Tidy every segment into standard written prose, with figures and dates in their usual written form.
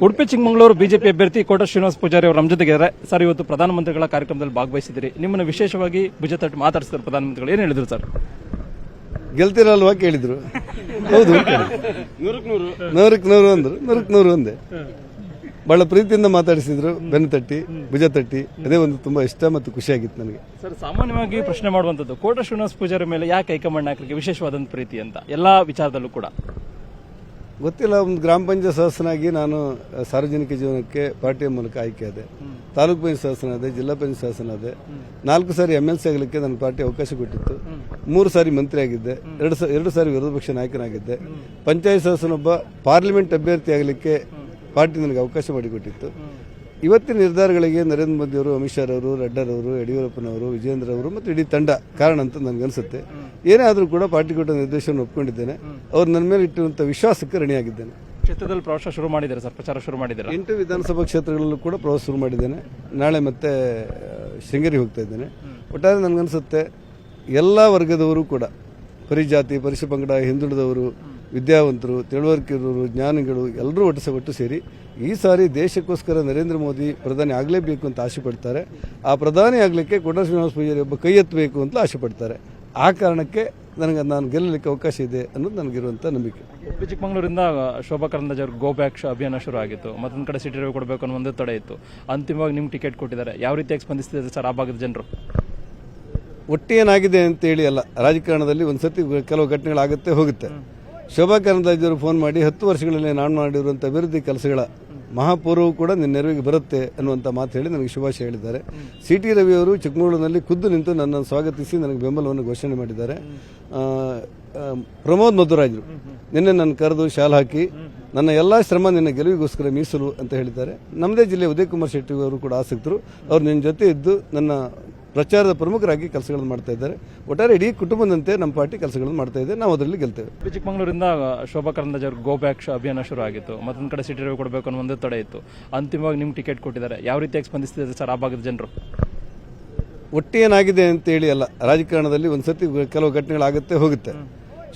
Udupi Chikkamagaluru BJP ಅಭ್ಯರ್ಥಿ ಕೋಟ ಶ್ರೀನಿವಾಸ ಪೂಜಾರಿ ಅವರು ನಮ್ಮ ಜೊತೆಗಿದ್ದಾರೆ. ಸರ್, ಇವತ್ತು ಪ್ರಧಾನಮಂತ್ರಿಗಳ ಕಾರ್ಯಕ್ರಮದಲ್ಲಿ ಭಾಗವಹಿಸಿದಿರಿ. ನಿಮ್ಮನ್ನು ವಿಶೇಷವಾಗಿ ಭುಜ ತಟ್ಟಿ ಮಾತಾಡಿಸಿದ್ರು ಪ್ರಧಾನಮಂತ್ರಿಗಳು. ಏನು ಹೇಳಿದ್ರು ಸರ್? ಗೆಲ್ತಿರಲ್ವಾ ಕೇಳಿದ್ರು. ಹೌದು, ನೂರಕ್ಕೆ ನೂರು ಅಂದ್ರು. ನೂರಕ್ಕೆ ನೂರು ಒಂದೇ. ಬಹಳ ಪ್ರೀತಿಯಿಂದ ಮಾತಾಡಿಸಿದ್ರು, ಬೆನ್ನು ತಟ್ಟಿ, ಭುಜ ತಟ್ಟಿ. ಅದೇ ಒಂದು ತುಂಬಾ ಇಷ್ಟ ಮತ್ತು ಖುಷಿಯಾಗಿತ್ತು ನನಗೆ. ಸರ್, ಸಾಮಾನ್ಯವಾಗಿ ಪ್ರಶ್ನೆ ಮಾಡುವಂತದ್ದು ಕೋಟ ಶ್ರೀನಿವಾಸ ಪೂಜಾರಿ ಮೇಲೆ ಯಾಕೆ ಹೈಕಮಾಂಡ್ ನಾಯಕರಿಗೆ ವಿಶೇಷವಾದಂತ ಪ್ರೀತಿ ಅಂತ ಎಲ್ಲಾ ವಿಚಾರದಲ್ಲೂ ಕೂಡ ಗೊತ್ತಿಲ್ಲ. ಒಂದು ಗ್ರಾಮ ಪಂಚಾಯತ್ ಸದಸ್ಯನಾಗಿ ನಾನು ಸಾರ್ವಜನಿಕ ಜೀವನಕ್ಕೆ ಪಾರ್ಟಿಯ ಮೂಲಕ ಆಯ್ಕೆಯಾದೆ. ತಾಲೂಕು ಪಂಚಾಯತ್ ಸದಸ್ಯನಾದೆ, ಜಿಲ್ಲಾ ಪಂಚಾಯತ್ ಸದಸ್ಯನಾದೆ. 4 ಸಾರಿ MLC ಆಗಲಿಕ್ಕೆ ನನ್ನ ಪಾರ್ಟಿ ಅವಕಾಶ ಕೊಟ್ಟಿತ್ತು. 3 ಸಾರಿ ಮಂತ್ರಿ ಆಗಿದ್ದೆ. 2 ಸಾರಿ ವಿರೋಧ ಪಕ್ಷ ನಾಯಕನಾಗಿದ್ದೆ. ಪಂಚಾಯತ್ ಸದಸ್ಯನೊಬ್ಬ ಪಾರ್ಲಿಮೆಂಟ್ ಅಭ್ಯರ್ಥಿ ಆಗಲಿಕ್ಕೆ ಪಾರ್ಟಿ ನನಗೆ ಅವಕಾಶ ಮಾಡಿಕೊಟ್ಟಿತ್ತು. ಇವತ್ತಿನ ನಿರ್ಧಾರಗಳಿಗೆ ನರೇಂದ್ರ ಮೋದಿ ಅವರು, ಅಮಿತ್ ಶಾ ಅವರು, ರೆಡ್ಡರವರು, ಯಡಿಯೂರಪ್ಪನವರು, ವಿಜೇಂದ್ರ ಅವರು ಮತ್ತು ಇಡೀ ತಂಡ ಕಾರಣ ಅಂತ ನನಗನ್ಸುತ್ತೆ. ಏನೇ ಆದರೂ ಕೂಡ ಪಾರ್ಟಿ ಕೊಟ್ಟ ನಿರ್ದೇಶನ ಒಪ್ಕೊಂಡಿದ್ದೇನೆ. ಅವ್ರು ನನ್ನ ಮೇಲೆ ಇಟ್ಟಿರುವಂತಹ ವಿಶ್ವಾಸಕ್ಕೆ ಋಣಿಯಾಗಿದ್ದೇನೆ. ಕ್ಷೇತ್ರದಲ್ಲಿ ಪ್ರವಾಸ ಶುರು ಮಾಡಿದ್ದಾರೆ ಸರ್, ಪ್ರಚಾರ ಶುರು ಮಾಡಿದ್ದಾರೆ. 8 ವಿಧಾನಸಭಾ ಕ್ಷೇತ್ರಗಳಲ್ಲೂ ಕೂಡ ಪ್ರವಾಸ ಶುರು ಮಾಡಿದ್ದೇನೆ. ನಾಳೆ ಮತ್ತೆ ಶೃಂಗೇರಿ ಹೋಗ್ತಾ ಇದ್ದೇನೆ. ಒಟ್ಟಾರೆ ನನಗನ್ಸುತ್ತೆ ಎಲ್ಲ ವರ್ಗದವರು ಕೂಡ, ಪರಿಜಾತಿ, ಪರಿಶಿಷ್ಟ ಪಂಗಡ, ಹಿಂದುಳಿದವರು, ವಿದ್ಯಾವಂತರು, ತಿಳುವಳಿಕೆಯವರು, ಜ್ಞಾನಿಗಳು ಎಲ್ಲರೂ ಒಟ್ಟು ಸೇರಿ ಈ ಸಾರಿ ದೇಶಕ್ಕೋಸ್ಕರ ನರೇಂದ್ರ ಮೋದಿ ಪ್ರಧಾನಿ ಆಗಲೇಬೇಕು ಅಂತ ಆಸೆ ಪಡ್ತಾರೆ. ಆ ಪ್ರಧಾನಿ ಆಗಲಿಕ್ಕೆ ಕೋಟ ಶ್ರೀನಿವಾಸ ಪೂಜಾರಿ ಒಬ್ಬ ಕೈ ಎತ್ತಬೇಕು ಅಂತ ಆಸೆ ಪಡ್ತಾರೆ. ಆ ಕಾರಣಕ್ಕೆ ನಾನು ಗೆಲ್ಲಲಿಕ್ಕೆ ಅವಕಾಶ ಇದೆ ಅನ್ನೋದು ನನಗಿರುವಂಥ ನಂಬಿಕೆ. ಚಿಕ್ಕಮಗಳೂರಿಂದ ಶೋಭಾ ಕರಂದ್ಲಾಜೆ ಅವ್ರಿಗೆ ಗೋ ಬ್ಯಾಕ್ ಅಭಿಯಾನ ಶುರು ಆಗಿತ್ತು. ಮತ್ತೊಂದು ಕಡೆ ಸಿಟಿ ರವಿ ಕೊಡಬೇಕು ಅನ್ನೋ ಒಂದು ತಡೆ ಇತ್ತು. ಅಂತಿಮವಾಗಿ ನಿಮ್ಗೆ ಟಿಕೆಟ್ ಕೊಟ್ಟಿದ್ದಾರೆ. ಯಾವ ರೀತಿಯಾಗಿ ಸ್ಪಂದಿಸ್ತಿದೆ ಸರ್ ಆ ಭಾಗದ ಜನರು? ಒಟ್ಟೇನಾಗಿದೆ ಅಂತೇಳಿ ಅಲ್ಲ, ರಾಜಕಾರಣದಲ್ಲಿ ಒಂದ್ಸತಿ ಕೆಲವು ಘಟನೆಗಳಾಗುತ್ತೆ, ಹೋಗುತ್ತೆ. ಶೋಭಾ ಕರಂದ್ಲಾಜೆ ಅವರು ಫೋನ್ ಮಾಡಿ 10 ವರ್ಷಗಳಲ್ಲಿ ನಾನು ಮಾಡಿರುವಂಥ ಅಭಿವೃದ್ಧಿ ಕೆಲಸಗಳ ಮಹಾಪೂರ್ವವು ಕೂಡ ನಿನ್ನ ನೆರವಿಗೆ ಬರುತ್ತೆ ಅನ್ನುವಂಥ ಮಾತು ಹೇಳಿ ನನಗೆ ಶುಭಾಶಯ ಹೇಳಿದ್ದಾರೆ. CT ರವಿ ಅವರು ಚಿಕ್ಕಮಗಳೂರಿನಲ್ಲಿ ಖುದ್ದು ನಿಂತು ನನ್ನನ್ನು ಸ್ವಾಗತಿಸಿ ನನಗೆ ಬೆಂಬಲವನ್ನು ಘೋಷಣೆ ಮಾಡಿದ್ದಾರೆ. ಪ್ರಮೋದ್ ಮಧುರಾಜರು ನಿನ್ನೆ ನನ್ನ ಕರೆದು ಶಾಲ್ ಹಾಕಿ ನನ್ನ ಎಲ್ಲ ಶ್ರಮ ನಿನ್ನ ಗೆಲುವಿಗೋಸ್ಕರ ಮೀಸಲು ಅಂತ ಹೇಳಿದ್ದಾರೆ. ನಮ್ಮದೇ ಜಿಲ್ಲೆ ಉದಯ್ ಕುಮಾರ್ ಶೆಟ್ಟಿ ಅವರು ಕೂಡ ಆಸಕ್ತರು. ಅವ್ರು ನಿನ್ನ ಜೊತೆ ಇದ್ದು ನನ್ನ ಪ್ರಚಾರದ ಪ್ರಮುಖರಾಗಿ ಕೆಲಸಗಳನ್ನು ಮಾಡ್ತಾ ಇದ್ದಾರೆ. ಒಟ್ಟಾರೆ ಇಡೀ ಕುಟುಂಬದಂತೆ ನಮ್ಮ ಪಾರ್ಟಿ ಕೆಲಸಗಳನ್ನು ಮಾಡ್ತಾ ಇದೆ. ನಾವು ಅದರಲ್ಲಿ ಗೆಲ್ತೇವೆ. ಚಿಕ್ಕಮಗಳೂರಿಂದ ಶೋಭಾ ಕರಂದ್ಲಾಜೆ ಅವ್ರಿಗೆ ಗೋ ಬ್ಯಾಕ್ ಅಭಿಯಾನ ಶುರು ಆಗಿತ್ತು. ಮತ್ತೊಂದು ಕಡೆ ಸಿಟಿ ರವಿ ಕೊಡಬೇಕು ಅನ್ನೋ ಒಂದು ತಡೆ ಇತ್ತು. ಅಂತಿಮವಾಗಿ ನಿಮ್ಗೆ ಟಿಕೆಟ್ ಕೊಟ್ಟಿದ್ದಾರೆ. ಯಾವ ರೀತಿಯಾಗಿ ಸ್ಪಂದಿಸ್ತಿದೆ ಸರ್ ಆ ಭಾಗದ ಜನರು? ಒಟ್ಟೇನಾಗಿದೆ ಅಂತೇಳಿ ಅಲ್ಲ, ರಾಜಕಾರಣದಲ್ಲಿ ಒಂದ್ಸತಿ ಕೆಲವು ಘಟನೆಗಳಾಗುತ್ತೆ, ಹೋಗುತ್ತೆ.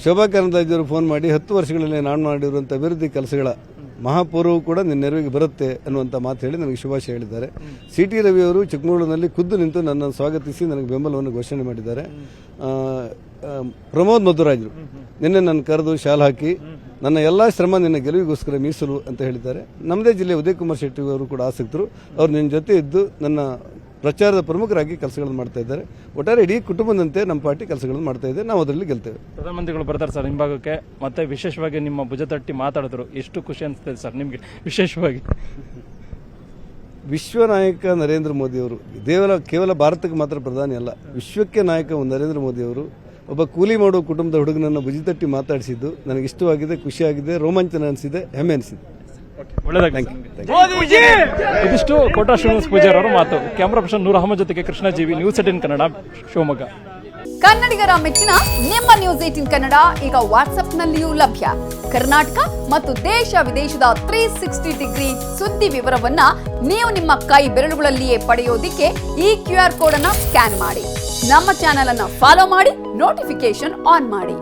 ಶೋಭಾ ಕರಂದ್ಲಾಜೆ ಅವರು ಫೋನ್ ಮಾಡಿ 10 ವರ್ಷಗಳಲ್ಲಿ ನಾನು ಮಾಡಿರುವಂಥ ಅಭಿವೃದ್ಧಿ ಕೆಲಸಗಳ ಮಹಾಪೂರ್ವವು ಕೂಡ ನಿನ್ನ ನೆರವಿಗೆ ಬರುತ್ತೆ ಅನ್ನುವಂಥ ಮಾತು ಹೇಳಿ ನನಗೆ ಶುಭಾಶಯ ಹೇಳಿದ್ದಾರೆ. CT ರವಿ ಅವರು ಚಿಕ್ಕಮಗಳೂರಿನಲ್ಲಿ ಖುದ್ದು ನಿಂತು ನನ್ನನ್ನು ಸ್ವಾಗತಿಸಿ ನನಗೆ ಬೆಂಬಲವನ್ನು ಘೋಷಣೆ ಮಾಡಿದ್ದಾರೆ. ಪ್ರಮೋದ್ ಮಧುರಾಜರು ನಿನ್ನೆ ನನ್ನ ಕರೆದು ಶಾಲ್ ಹಾಕಿ ನನ್ನ ಎಲ್ಲ ಶ್ರಮ ನಿನ್ನ ಗೆಲುವಿಗೋಸ್ಕರ ಮೀಸಲು ಅಂತ ಹೇಳಿದ್ದಾರೆ. ನಮ್ಮದೇ ಜಿಲ್ಲೆ ಉದಯ್ ಕುಮಾರ್ ಶೆಟ್ಟಿ ಅವರು ಕೂಡ ಆಸಕ್ತರು. ಅವ್ರು ನಿನ್ನ ಜೊತೆ ಇದ್ದು ನನ್ನ ಪ್ರಚಾರದ ಪ್ರಮುಖರಾಗಿ ಕೆಲಸಗಳನ್ನು ಮಾಡ್ತಾ ಇದ್ದಾರೆ. ಒಟ್ಟಾರೆ ಇಡೀ ಕುಟುಂಬದಂತೆ ನಮ್ಮ ಪಾರ್ಟಿ ಕೆಲಸಗಳನ್ನು ಮಾಡ್ತಾ ಇದೆ. ನಾವು ಅದರಲ್ಲಿ ಗೆಲ್ತೇವೆ. ಪ್ರಧಾನಮಂತ್ರಿಗಳು ಬರ್ತಾರೆ ಸರ್ ನಿಮ್ಮ ಭಾಗಕ್ಕೆ. ಮತ್ತೆ ವಿಶೇಷವಾಗಿ ನಿಮ್ಮ ಭುಜ ತಟ್ಟಿ ಮಾತಾಡಿದ್ರು. ಎಷ್ಟು ಖುಷಿ ಅನಿಸ್ತದೆ ಸರ್ ನಿಮಗೆ ವಿಶೇಷವಾಗಿ? ವಿಶ್ವ ನಾಯಕ ನರೇಂದ್ರ ಮೋದಿ ಅವರು ಕೇವಲ ಭಾರತಕ್ಕೆ ಮಾತ್ರ ಪ್ರಧಾನಿ ಅಲ್ಲ, ವಿಶ್ವಕ್ಕೆ ನಾಯಕ ನರೇಂದ್ರ ಮೋದಿ ಅವರು ಒಬ್ಬ ಕೂಲಿ ಮಾಡುವ ಕುಟುಂಬದ ಹುಡುಗನನ್ನು ಭುಜ ತಟ್ಟಿ ಮಾತಾಡಿಸಿದ್ದು ನನಗೆ ಇಷ್ಟವಾಗಿದೆ, ಖುಷಿಯಾಗಿದೆ, ರೋಮಾಂಚನ ಅನಿಸಿದೆ, ಹೆಮ್ಮೆ ಅನಿಸಿದೆ. ಇದಿಷ್ಟು ಕೋಟ ಶ್ರೀನಿವಾಸ ಪೂಜಾರಿ ಅವರ ಮಾತು. ಕ್ಯಾಮರಾ ಪರ್ಸನ್ ನೂರ್ ಅಹಮದ್ ಜೊತೆಗೆ ಕೃಷ್ಣ ಜೀವಿ, ನ್ಯೂಸ್ 18 ಕನ್ನಡ, ಶಿವಮೊಗ್ಗ. ಕನ್ನಡಿಗರ ಮೆಚ್ಚಿನ ನಿಮ್ಮ ನ್ಯೂಸ್ 18 ಕನ್ನಡ ಈಗ ವಾಟ್ಸ್ಆಪ್ನಲ್ಲಿಯೂ ಲಭ್ಯ. ಕರ್ನಾಟಕ ಮತ್ತು ದೇಶ ವಿದೇಶದ 360 ಡಿಗ್ರಿ ಸುದ್ದಿ ವಿವರವನ್ನ ನೀವು ನಿಮ್ಮ ಕೈ ಬೆರಳುಗಳಲ್ಲಿಯೇ ಪಡೆಯೋದಿಕ್ಕೆ ಈ QR ಕೋಡ್ ಅನ್ನ ಸ್ಕ್ಯಾನ್ ಮಾಡಿ. ನಮ್ಮ ಚಾನೆಲ್ ಅನ್ನ ಫಾಲೋ ಮಾಡಿ, ನೋಟಿಫಿಕೇಶನ್ ಆನ್ ಮಾಡಿ.